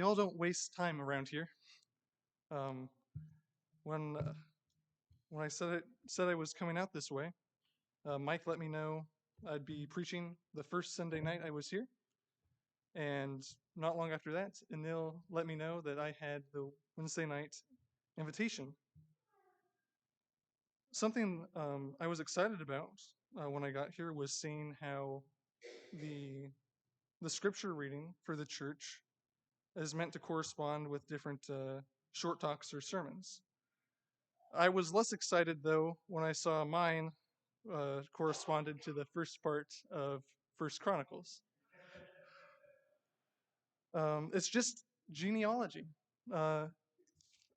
Y'all don't waste time around here. Um, when uh, when I said I was coming out this way, Mike let me know I'd be preaching the first Sunday night I was here, and not long after that, Anil let me know that I had the Wednesday night invitation. Something I was excited about when I got here was seeing how the the scripture reading for the church is meant to correspond with different short talks or sermons. I was less excited though when I saw mine corresponded to the first part of First Chronicles. It's just genealogy. Uh,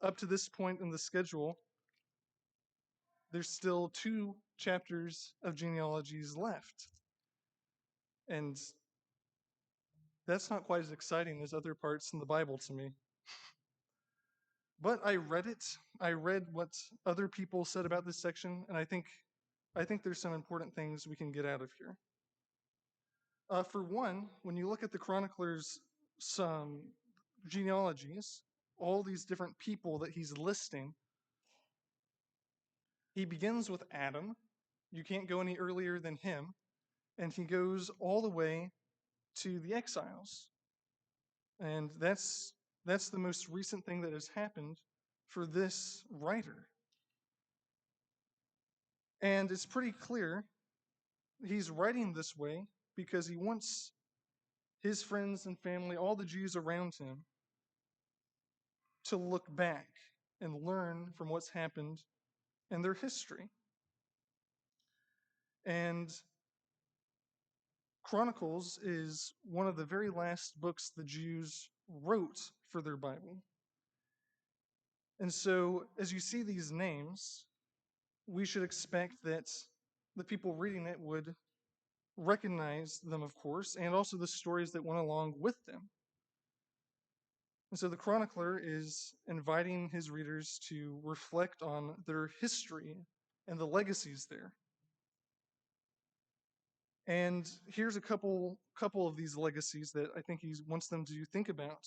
Up to this point in the schedule, there's still two chapters of genealogies left, and that's not quite as exciting as other parts in the Bible to me. But I read it. I read what other people said about this section, and I think there's some important things we can get out of here. For one, when you look at the chronicler's some genealogies, all these different people that he's listing, he begins with Adam. You can't go any earlier than him, and he goes all the way to the exiles. And that's the most recent thing that has happened for this writer. And it's pretty clear he's writing this way because he wants his friends and family, all the Jews around him, to look back and learn from what's happened in their history. And Chronicles is one of the very last books the Jews wrote for their Bible. And so, as you see these names, we should expect that the people reading it would recognize them, of course, and also the stories that went along with them. And so the chronicler is inviting his readers to reflect on their history and the legacies there. And here's a couple of these legacies that I think he wants them to think about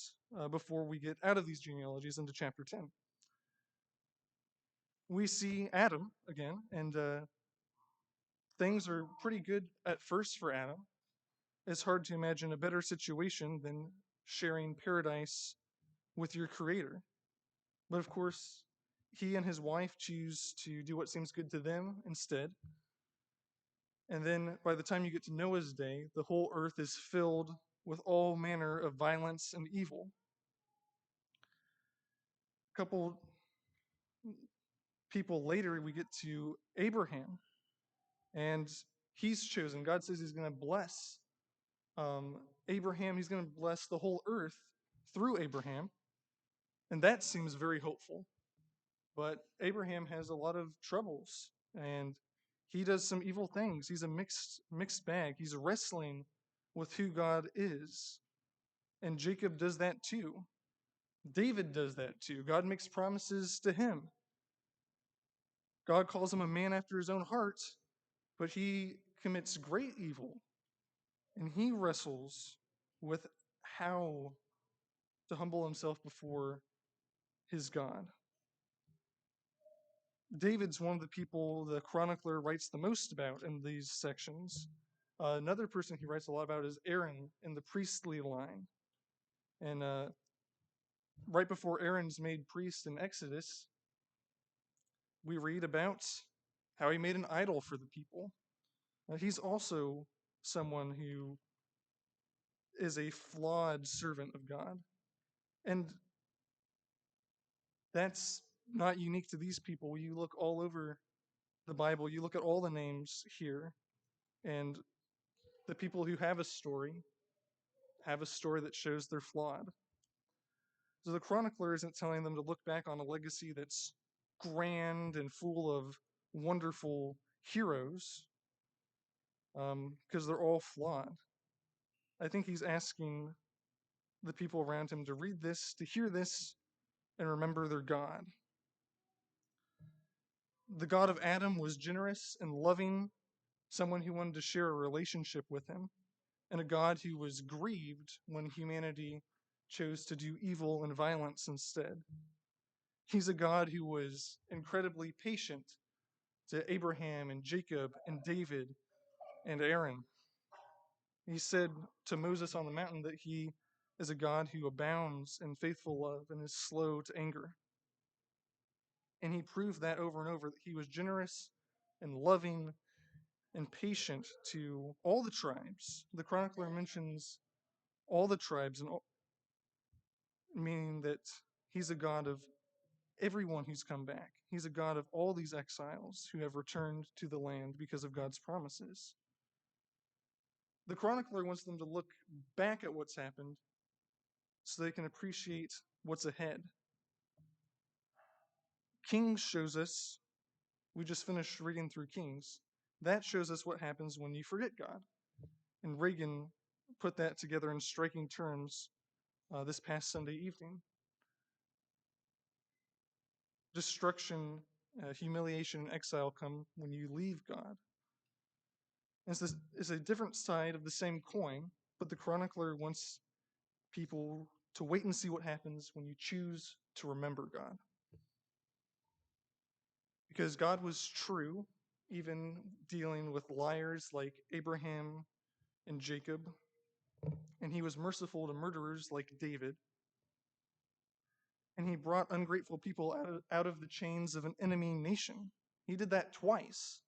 before we get out of these genealogies into chapter 10. We see Adam again, and things are pretty good at first for Adam. It's hard to imagine a better situation than sharing paradise with your creator. But of course, he and his wife choose to do what seems good to them instead. And then by the time you get to Noah's day, the whole earth is filled with all manner of violence and evil. A couple people later, we get to Abraham, and he's chosen. God says he's going to bless Abraham, he's going to bless the whole earth through Abraham. And that seems very hopeful. But Abraham has a lot of troubles, and he does some evil things. He's a mixed bag. He's wrestling with who God is. And Jacob does that too. David does that too. God makes promises to him. God calls him a man after his own heart, but he commits great evil. And he wrestles with how to humble himself before his God. David's one of the people the chronicler writes the most about in these sections. Another person he writes a lot about is Aaron in the priestly line. And right before Aaron's made priest in Exodus, we read about how he made an idol for the people. He's also someone who is a flawed servant of God. And that's not unique to these people. You look all over the Bible, you look at all the names here, and the people who have a story that shows they're flawed. So the chronicler isn't telling them to look back on a legacy that's grand and full of wonderful heroes, because they're all flawed. I think he's asking the people around him to read this, to hear this, and remember their God. The God of Adam was generous and loving, someone who wanted to share a relationship with him, and a God who was grieved when humanity chose to do evil and violence instead. He's a God who was incredibly patient to Abraham and Jacob and David and Aaron. He said to Moses on the mountain that he is a God who abounds in faithful love and is slow to anger. And he proved that over and over, that he was generous and loving and patient to all the tribes. The chronicler mentions all the tribes, and meaning that he's a God of everyone who's come back. He's a God of all these exiles who have returned to the land because of God's promises. The chronicler wants them to look back at what's happened so they can appreciate what's ahead. Kings shows us, we just finished reading through Kings, that shows us what happens when you forget God. And Reagan put that together in striking terms this past Sunday evening. Destruction, humiliation, and exile come when you leave God. This is a different side of the same coin, but the chronicler wants people to wait and see what happens when you choose to remember God. Because God was true, even dealing with liars like Abraham and Jacob, and he was merciful to murderers like David. And he brought ungrateful people out of the chains of an enemy nation. He did that twice,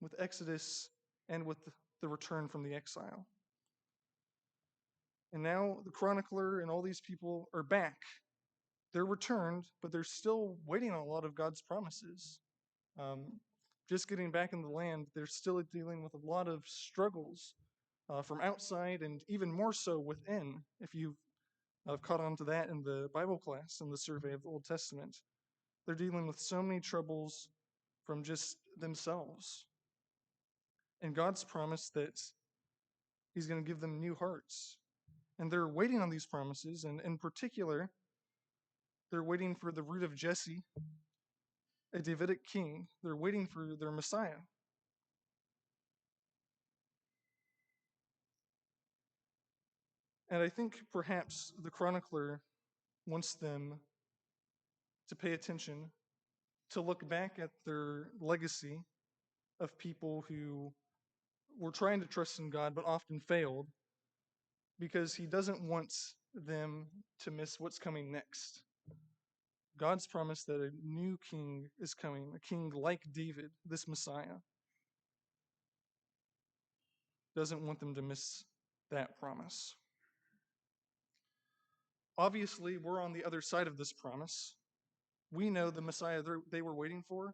with Exodus and with the return from the exile. And now the chronicler and all these people are back. They're returned, but they're still waiting on a lot of God's promises. Just getting back in the land, they're still dealing with a lot of struggles from outside and even more so within, if you've caught on to that in the Bible class in the survey of the Old Testament. They're dealing with so many troubles from just themselves. And God's promised that he's going to give them new hearts. And they're waiting on these promises, and in particular, they're waiting for the root of Jesse, a Davidic king. They're waiting for their Messiah. And I think perhaps the chronicler wants them to pay attention, to look back at their legacy of people who were trying to trust in God but often failed, because he doesn't want them to miss what's coming next. God's promised that a new king is coming, a king like David, this Messiah. Doesn't want them to miss that promise. Obviously, we're on the other side of this promise. We know the Messiah they were waiting for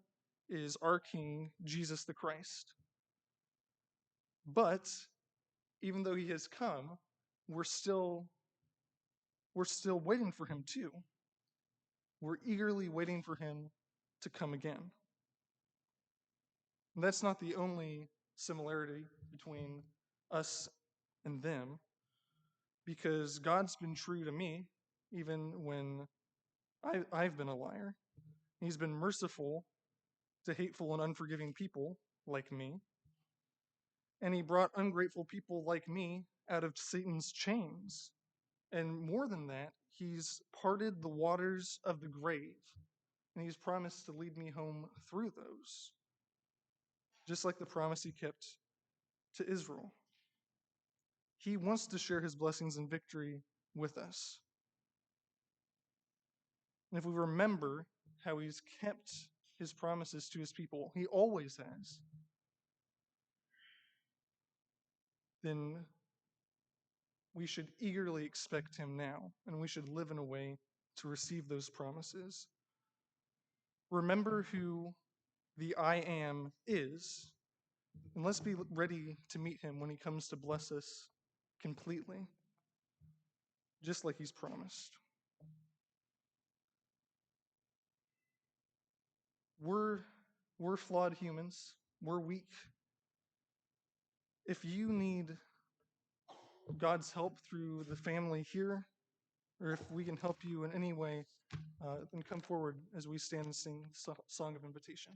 is our King, Jesus the Christ. But even though he has come, we're still waiting for him too. We're eagerly waiting for him to come again. And that's not the only similarity between us and them, because God's been true to me even when I've been a liar. He's been merciful to hateful and unforgiving people like me. And he brought ungrateful people like me out of Satan's chains. And more than that, he's parted the waters of the grave, and he's promised to lead me home through those, just like the promise he kept to Israel. He wants to share his blessings and victory with us. And if we remember how he's kept his promises to his people, he always has, then we should eagerly expect him now, and we should live in a way to receive those promises. Remember who the I Am is, and let's be ready to meet him when he comes to bless us completely, just like he's promised. We're flawed humans. We're weak. If you need God's help through the family here, or if we can help you in any way, then come forward as we stand and sing the song of invitation.